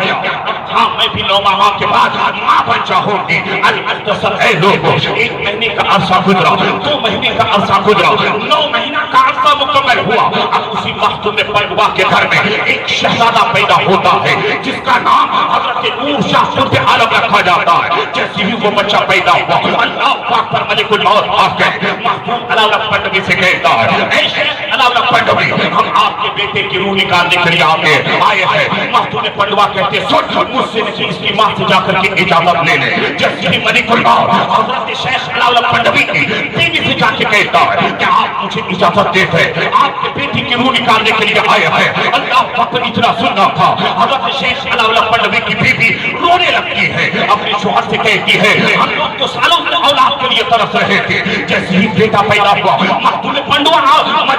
ہاں میں بھی 9 ماہ کے بعد ماں بن جاؤں گی۔ المختصر اے لوگوں، ایک مہینے کا عرصہ گزرا، 2 مہینے کا عرصہ گزرا، 9 مہینہ کا عرصہ مکمل ہوا۔ اب اسی مختوم پنڈوا کے گھر میں ایک شہزادہ پیدا ہوتا ہے جس کا نام حضرت نور شاہ سلطان عالم رکھا جاتا ہے۔ جیسے ہی وہ بچہ پیدا ہوا، اللہ پاک پر ملک الموت آ کے مختوم علاؤاللہ پنڈوی سے کہتا ہے، اے شیخ علاؤاللہ پنڈوی، ہم آپ کے بیٹے کی روح نکالنے کے لیے آئے ہیں۔ مختوم پنڈوا کہتے ہیں سن، مجھ سے نہیں، اس کی ماں سے جا کر کے اجازت لے لے۔ جیسے ہی ملک الموت حضرت شیخ علاؤاللہ پنڈوی کی بیوی سے جا کے کہتا ہے کہ آپ مجھے اجازت دیتے ہیں، آپ کے بیٹی کی روح نکالنے کے لیے آئے ہیں۔ اللہ پاک پر اتنا سننا تھا، حضرت شیخ علاؤاللہ پنڈوی کی بیوی رونے لگتی ہے، اپنے شوہر سے کہتی ہے ہم لوگ تو سالوں سے اولاد کے لیے ترس رہے تھے، جیسے ہی بیٹا پیدا ہوا مختوم پنڈوا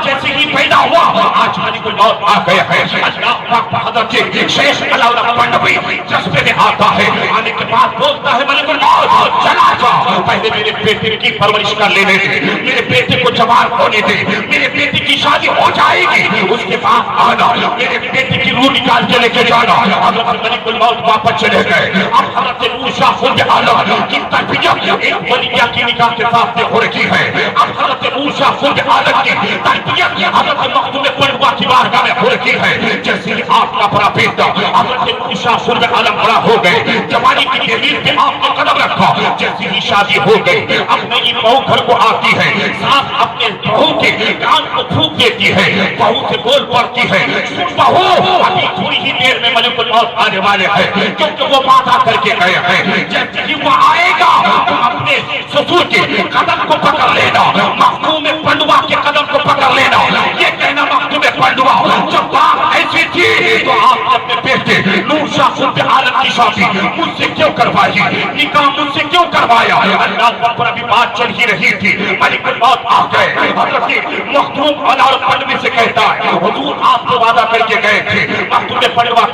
جیسے ہی پیدا ہوا آج ملک الموت آ گیا ہے۔ اللہ پاک حضرت شیخ علاؤاللہ پنڈوی جذبے میں آتا ہے، آنے کے بعد بولتا ہے ملک الموت چلا جا، پہلے میرے بیٹے کی پرورش کر لینے دے، میرے بیٹے کو جوان ہونے دے، میرے بیٹے کی شادی ہو جائے گی، اس کے بعد آنا، میرے بیٹے کی روح نکال کے لے کے جانا۔ حضرت ملک الموت واپس چلے گئے۔ اب حضرت نور شاہ سلطان عالم کی تربیت ایک ولیہ کی نکاح کے ساتھ ہو رکھی ہے۔ اب حضرت نور شاہ سلطان عالم کی تربیت حضرت مختوم پنڈوا کی بارگاہ میں ہو رکھی ہے۔ جیسے آپ کا بڑا بیٹا حضرت نوشا سرب عالم بڑا ہو گئے، جوانی کی تحریر پہ آپ نے قدم رکھا، جیسی ہی شادی ہو گئی اب نئی بہو گھر کو آتی ہے، ساتھ اپنے بہو کے کان کو پھونک دیتی ہے، بہو سے بول پڑتی ہے سن بہو ابھی تھوڑی ہی دیر میں ملک الموت آنے والے ہیں، کیونکہ وہ وعدہ کر کے گئے ہیں جیسے ہی وہ آئے گا تم اپنے سسر کے قدم کو پکڑ لینا، مخدوم پنڈوا کے قدم کو پکڑ لینا۔ یہ کہنا مخدوم پنڈوا جب بات ایسی تھی تو آپ نے اپنے بیٹے نور شاہ سلطان عالم کی شادی مجھ سے کیوں کروائی، نکاح مجھ سے کیوں کروایا؟ اللہ پر ابھی بات چل ہی رہی تھی، ملک الموت آ گئے۔ حضرت مخدوم انار پنڈوی سے کہتا ہے حضور آپ کو وعدہ کر کے گئے تھے، مخدوم پنڈوا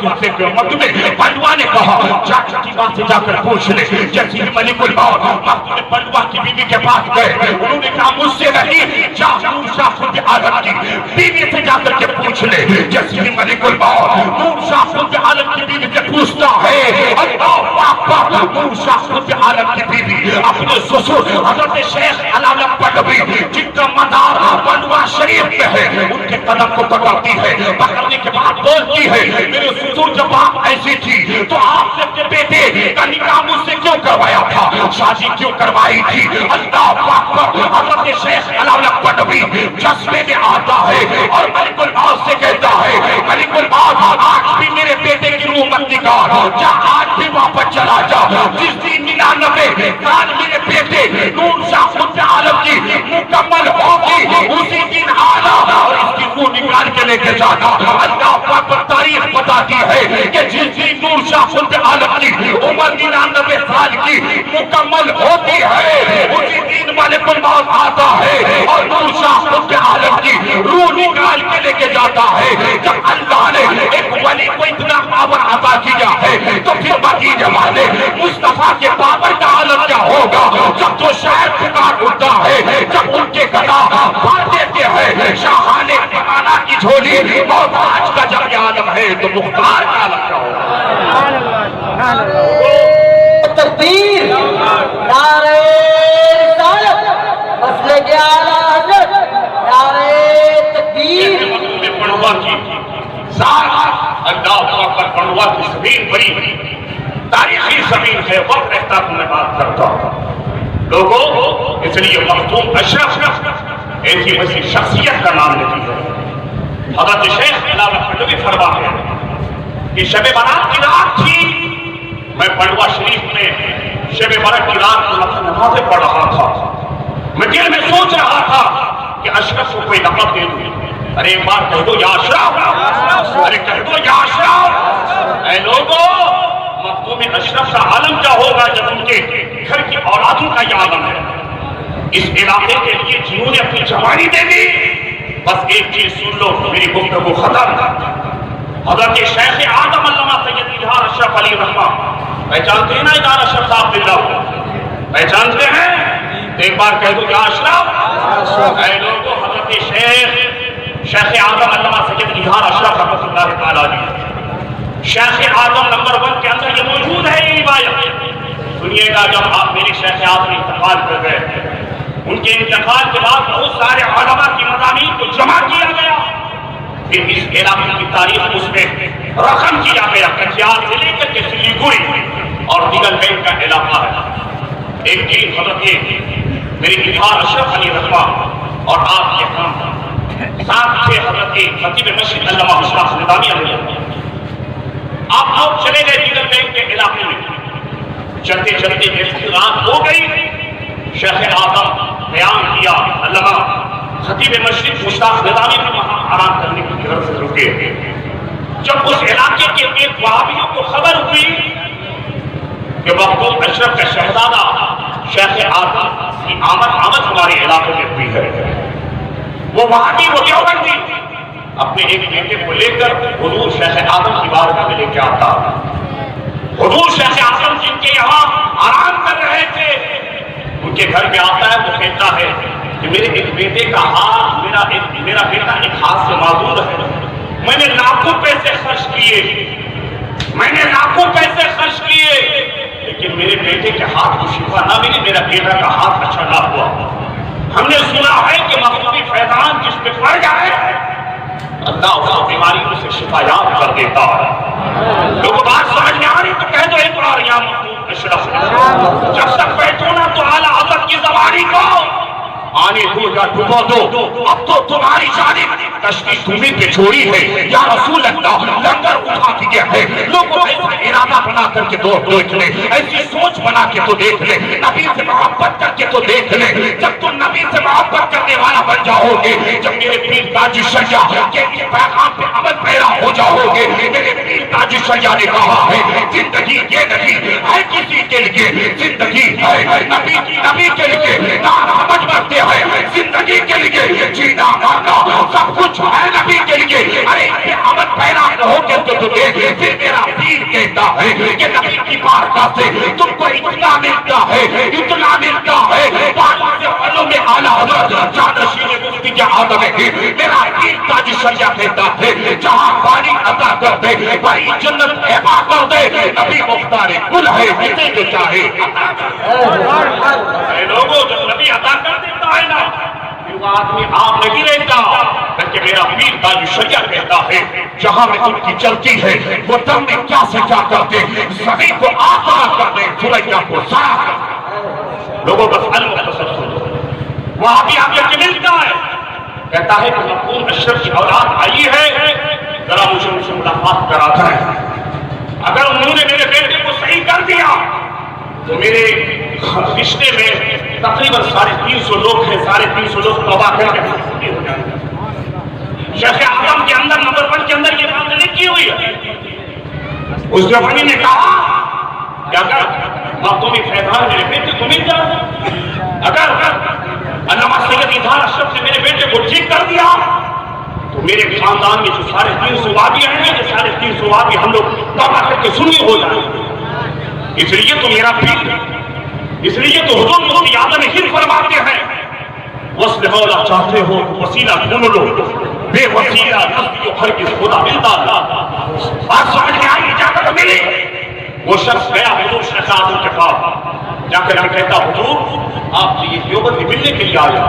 مخدوم پنڈوا نے کہا جا کی بات سے جا کر پوچھ لے۔ جیسے ہی ملک الموت مخدوم پنڈوا کی بیوی کے پاس گئے انہوں نے کہا مجھ سے نہیں، جا نور شاہ سلطان عالم کی بیوی سے جا کر کے پوچھ لے۔ جیسے ہی ملک الموت نور شاہ سلطان عالم کی بیوی سے پوچھتا ہے اللہ اکبر، نور شاہ سلطان عالم کی بیوی اپنے سسر حضرت شیخ علالم پنڈوی جن کا مدار پنڈوا شریف میں ہے ان کے قدم کو پکڑتی ہے، پکڑنے کے بعد بولتی ہے میرے سسر جب آپ ایسی تھی تو آپ نے اپنے بیٹے کا نکاح مجھ سے کیوں کروایا تھا، شادی کیوں کروائی تھی؟ اللہ اکبر، حضرت شیخ علالم پنڈوی جذبے میں آتا ہے اور ملک الموت سے کہتا ہے ملک الموت آج بھی میرے بیٹے کی روح مت نکال، جا آج بھی واپس چلا جا، جس دن 99 سال میرے بیٹے نور شاہ سلطان عالم کی مکمل ہوگی اسی دن آنا اور اس کی روح نکال کے لے کے جانا۔ اللہ پاک تاریخ بتاتی ہے کہ جس دن نور شاہ سلطان عالم کی عمر 99 سال کی مکمل ہوتی ہے اسی دن ملک الموت آتا ہے اور نور شاہ سلطان عالم کی روح نکال کے لے کے جاتا ہے۔ جب اللہ نے ایک ولی کو اتنا پاور عطا کیا ہے تو پھر باقی والے مصطفیٰ کے پاور کا عالم کیا ہوگا؟ جب تو شاعر پکار اٹھتا ہے، جب ان کے گدا پھاڑ دیتے ہیں شاہانے زمانہ کی جھولی، محتاج کا جب یہ عالم ہے تو مختار کا عالم کیا ہوگا؟ تکبیر، نعرہ رسالت، مسلک اعلیٰ حضرت، نعرہ تکبیر۔ پنڈوا کی سارا اللہ اکبر، پنڈوا کی زمین بڑی تاریخی زمین ہے، وقت رہتا تو میں بات کرتا ہوں لوگوں، اس لیے مخدوم اشرف ایسی ویسی شخصیت کا نام نہیں ہے۔ حضرت شیخ علالم پنڈوی فرماتے ہیں کہ شب برات کی رات تھی، میں پنڈوا شریف میں شب برات کی رات کو نمازیں پڑھ رہا تھا، میں دل میں سوچ رہا تھا کہ اشرف کو کوئی لقب دے دوں۔ ارے ایک بار کہہ دو یا اشرف، ارے کہہ دو یا اشرف۔ اے لوگوں، مخدوم اشرف کا عالم کیا ہوگا جب ان کے گھر کی اولادوں کا یہ عالم ہے؟ اس علاقے کے لیے جنہوں نے اپنی جوانی دے دی۔ بس ایک چیز سن لو، میری گفتگو ختم۔ حضرت شیخ آدم علامہ سید اظہار اشرف علی رحمہ، پہچانتے ہیں نا اظہار اشرف صاحب بلّہ کو؟ پہچانتے ہیں؟ ایک بار کہہ دو یا اشرف۔ اے لوگوں، حضرت شیخ آدم علامہ سید اظہار اشرف رحمۃ اللہ تعالیٰ علیہ، شیخ آدم نمبر 1 کے اندر یہ موجود ہے یہ روایت۔ سنیے گا، جب آپ میرے شیخ آدم انتقال کر گئے، ان کے انتقال کے بعد بہت سارے علماء کی مضامین کو جمع کیا گیا، پھر اس علاقے کی تاریخ اس میں رقم کیا گیا۔ کٹیہار سے لے کر کے سلیگوڑی اور دیگر بینک کا علاقہ ہے۔ ایک دن حضرت میرے اظہار اشرف علی رحمہ اور آپ کے ہم ساتھ تھے حضرت خطیب مسجد علامہ اشرف نظامی علیہ، آپ لوگ چلے گئے دیگر بینک کے علاقے میں۔ چلتے چلتے جیسی رات ہو گئی، شیخ آدم بیان کیا، علامہ خطیب مسجد مشتاق نظامی بھی وہاں آرام کرنے کی غرض سے رکے۔ جب اس علاقے کے ایک وہابیوں کو خبر ہوئی کہ مخدوم اشرف کا شہزادہ شیخ آدم کی آمد ہمارے علاقے میں ہوئی ہے، وہ وہابی وہ دیوبندی اپنے ایک بیٹے کو لے کر حضور شیخ آدم کی بارگاہ میں لے کے آتا۔ حضور شیخ آدم جن کے یہاں آرام کر رہے تھے، ان کے گھر میں آتا ہے، وہ کہتا ہے کہ میرے ایک بیٹے کا ہاتھ، میرا بیٹا ایک ہاتھ سے معذور ہے، میں نے لاکھوں پیسے خرچ کیے، لیکن میرے بیٹے کے ہاتھ کو شفا نہ ملی، میرا بیٹا کا ہاتھ اچھا نہ ہوا۔ ہم نے سنا ہے کہ مخدومی فیضان جس پہ پڑ جائے اللہ اس کو بیماریوں سے شفا یاب کر دیتا ہے۔ لوگوں بات سمجھ میں آ رہی تو کہہ دو ایک بار یا مخدوم اشرف، جب تک بیٹھو نا تو اعلیٰ حضرت کی زبانی کو آنے دو یا ڈبو دو، اب تو تمہاری جانب کشتی تمہیں پہ چھوڑی ہے یا رسول اللہ لنگر اٹھا دیا ہے۔ لوگوں ایسا ارادہ بنا کر کے دیکھ لے، ایسی سوچ بنا کے تو دیکھ لے، نبی سے محبت کر کے تو دیکھ لے۔ جب تم نبی سے محبت کرنے والا بن جاؤ گے، جب میرے پیر تاج الشریعہ کے پیغام پہ عمل پیرا ہو جاؤ گے، میرے پیر تاج الشریعہ نے کہا ہے زندگی یہ نہیں ہے کسی کے لیے، زندگی ہے نبی کے لیے، نام سمجھ مرتے ہے زندگی کے لیے، جینا مرنا سب کچھ ہے نبی کے لیے۔ ارے یہ عمل پیرا ہو کے تو دیکھ، پھر میرا پیر کہتا ہے کہ نبی کی بارگاہ سے تم کو اتنا ملتا ہے، اتنا ملتا ہے، پانچ پلوں میں اعلیٰ حضرت جانشین مفتی کے آدم ہے۔ میرا پیر تاج الشریعہ کہتا ہے جہاں پانی عطا کر دے، بڑی جنت عطا کر دے، نبی مختار کل ہے، جسے جو چاہے عطا کر دے۔ لوگوں جب نبی عطا کر دیتا ہے نا، وہ آدمی آپ نہیں رہتا، بلکہ میرا پیر تاج الشریعہ کہتا ہے جہاں میں ان کی چلتی ہے وہ دم میں کیا سے کیا کرتے، زمین کو آسان کر دے، سوریا کو صاف کر دے۔ لوگوں بس المختصر سنو، وہاں بھی آپ کے ملتا ہے، کہتا ہے کہ مقبول اشرف کی اولاد آئی ہے، ذرا مجھے ان سے ملاقات کرا جائے، اگر انہوں نے میرے بیٹے کو صحیح کر دیا تو میرے رشتے میں تقریباً 350 لوگ ہیں، 350 لوگ توبہ کر کے مسلمان ہو جائیں گے۔ شیخ اعظم کے اندر نمبر 1 کے اندر یہ بات نہیں کی ہوئی ہے۔ اس جوانی نے کہا کہ اگر مخدومی فیضان میرے بیٹے کو مل جائے، اگر علامہ سید اظہار اشرف نے میرے بیٹے کو ٹھیک کر دیا تو میرے خاندان میں جو 350 وادی ہیں، یہ 350 وادی ہم لوگ توبہ کر کے سنی ہو جائیں گے۔ اس لیے تو میرا پیر، اس لیے تو حضور مفتی اعظم ہند فرماتے ہیں وصل مولا چاہتے ہو وسیلہ ڈھونڈ لو، بے وسیلہ نزدیک ہرگز خدا ملتا نہ۔ بات سمجھ میں آئی، اجازت ملی۔ وہ شخص گیا حضور شیخ اعظم کے پاس، جا کر کہتا حضور آپ سے یہ دیوبندی ملنے کے لیے آیا،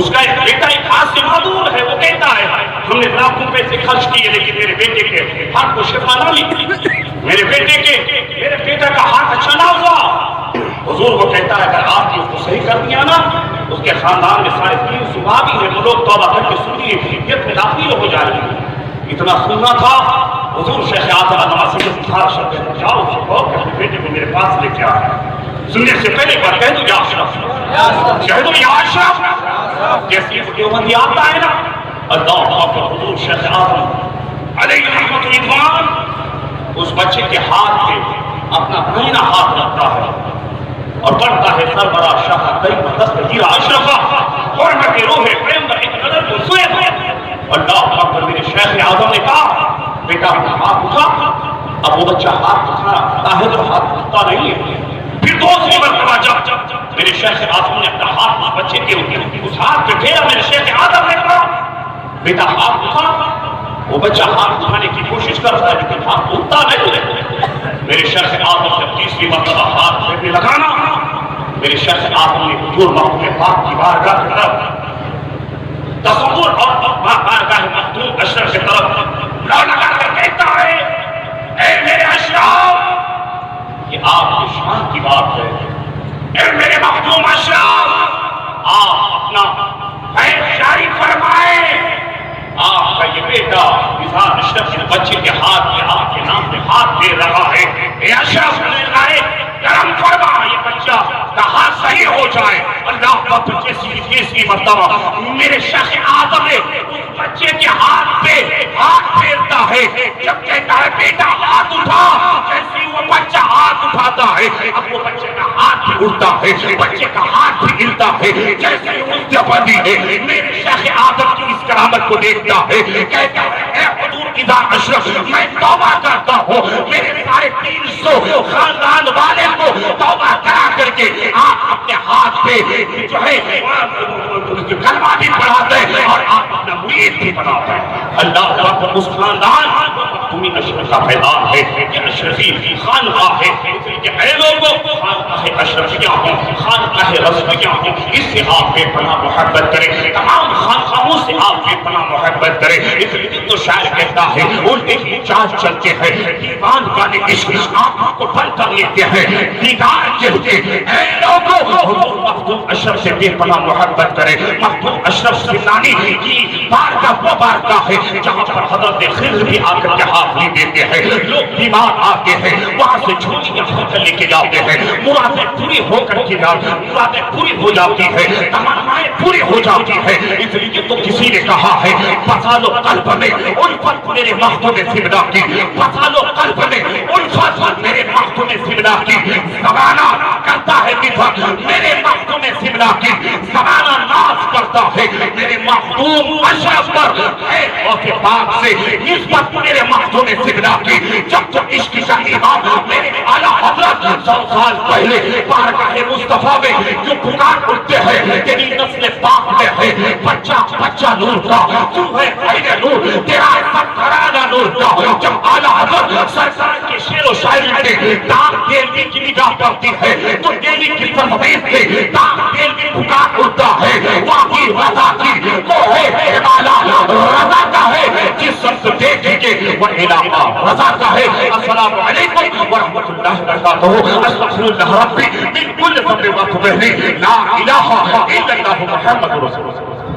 اس کا ایک بیٹا ایک ہاتھ سے معذور ہے، وہ کہتا ہے ہم نے لاکھوں پیسے خرچ کیے لیکن میرے بیٹے کے ہاتھ کو شفا نہ ملی، میرے بیٹا کا ہاتھ اچھا نہ ہوا۔ حضور وہ کہتا ہے اگر آپ نے اس کو صحیح کر دیا نا، اس کے خاندان میں 350 وادی ہیں، وہ لوگ توبہ کر کے سنی حقیقت میں داخل ہو جائیں گے۔ اتنا سننا تھا، حضور شیخ اعظم علامہ سید اظہار اشرف نے جاؤ اس کو کہ اپنے بیٹے کو میرے پاس لے کے آئے۔ سننے سے پہلے ایک بار کہہ دو یا اشرف، کہہ دو یا اشرف، جیسے یہ دیوبندی آتا ہے نا، اللہ اکبر، حضور شیخ اعظم علیہ رحمت رضوان اس بچے کے ہاتھ پہ اپنا دائنا ہاتھ رکھتا ہے اور پڑھتا ہے سربراہ شاہ قریب دستگیر اشرفہ حرمت روح پیغمبر ایک قدر کو سوئے ہوئے۔ اللہ اکبر، میرے شیخ اعظم نے کہا بیٹا اپنا ہاتھ اٹھا۔ اب وہ بچہ ہاتھ اٹھاتا ہے تو ہاتھ اٹھتا نہیں ہے۔ پھر دوسری مرتبہ جب میرے شیخ اعظم نے اپنا ہاتھ اس بچے کے اس ہاتھ پہ پھیرا، میرے شیخ اعظم نے کہا بیٹا ہاتھ اٹھا۔ وہ بچہ ہاتھ اٹھانے کی کوشش کرتا ہے لیکن ہاتھ اٹھتا نہیں ہے۔ میرے شیخ اعظم جب تیسری مرتبہ ہاتھ پھیرنے لگانا، میرے شیخ اعظم نے حضور محبوب پاک کی بارگاہ کی طرف تصور اور بارگاہ مخدوم اشرف کی طرف لو لگا کر کہتا ہے اے میرے اشرف، یہ آپ کی شان کی بات ہے، اے میرے مخدوم اشرف، آپ اپنا فیض جاری فرمائیں۔ آپ کا یہ بیٹا اظہار اشرف کے بچے کے ہاتھ میں آپ کے نام پہ ہاتھ دے رہا ہے، اے اشرف کرم فرما، یہ بچہ کا ہاتھ صحیح ہو جائے۔ اللہ وقت تیسری مرتبہ میرے شیخ اعظم نے اس بچے کے ہاتھ پہ ہاتھ پھیرتا ہے، جب کہتا ہے بیٹا ہاتھ اٹھا، جیسے وہ بچہ ہاتھ اٹھاتا ہے اب وہ بچے کا ہاتھ بھی اٹھتا ہے، بچے کا ہاتھ بھی ہلتا ہے، جیسے مستفادی ہے۔ میرے شیخ اعظم کی اس کرامت کو دیکھتا ہے، کہتا ہے اے حضور اظہار اشرف، میں توبہ کرتا ہوں میرے 350 خاندان والے کو توبہ کرا کر کے آپ اپنے ہاتھ پہ جو ہے کلمہ بھی پڑھاتے ہیں اور آپ اپنا مرید بھی بناتے ہیں۔ اللہ اس خاندان تمہیں اشرف کا فیضان ہے، یہ اشرفی خانقاہ ہے، اس لیے کہ اے لوگوں خانقاہ اشرفیاں ہوں، خانقاہ رضویاں ہوں، اس سے آپ بے پناہ محبت کریں، تمام خانقاہوں سے آپ بے پناہ محبت کریں۔ اس لیے تو شاعر کہتا ہے الٹے ہی چال چلتے ہیں دیوان والے عشق آنکھوں کو بند کر لیتے ہیں دیدار کے لیے۔ اے لوگوں حضور مخدوم اشرف سے بے پناہ محبت کریں۔ مخدوم اشرف سمنانی کی بارگاہ وہ بارگاہ ہے جہاں پر حضرت خضر بھی آ کر کے حاضری دیتے ہیں، لوگ بیمار آتے ہیں وہاں سے جھولیاں بھر کر لے کے جاتے ہیں، مرادیں پوری ہو کر کے مرادیں پوری ہو جاتی ہے، تمنائیں پوری ہو جاتی ہے۔ اس لیے تو کسی نے کہا ہے بسا لو قلب میں الفت میرے مخدوم سمنا کی، بسا لو قلب میں الفت میرے مخدوم سمنا کی، زمانہ کرتا ہے نفرت میرے مخدوم سمنا کی، زمانہ ناز کرتا ہے میرے مخدوم اشرف پر، اے غوث پاک سے نسبت میرے مخدوم سمنا کی۔ جب تو عشق کا امام میرے اعلیٰ حضرت 100 سال پہلے بارگاہ مصطفیٰ میں جو پکار اٹھتے ہیں تیری نسل پاک میں ہے بچہ بچہ نور کا، تو ہے عین نور تیرا سب گھرانہ نور کا۔ جب اعلیٰ حضرت سرکار کے شعر و شاعری میں داغ دہلوی کی نگاہ کرتی ہے تو دہلی کی سرزمین سے داغ دہلوی پکار اٹھتا ہے، واقعی رضا کی وہ ہے ہمالا رضا کا ہے، جس شخص دیکھیں گے وہ علاقہ رضا کا ہے۔ السلام علیکم ورحمۃ اللہ وبرکاتہ۔ استغفر اللہ ربی من کل ذنب وتوب الیہ، لا الہ الا اللہ محمد رسول اللہ۔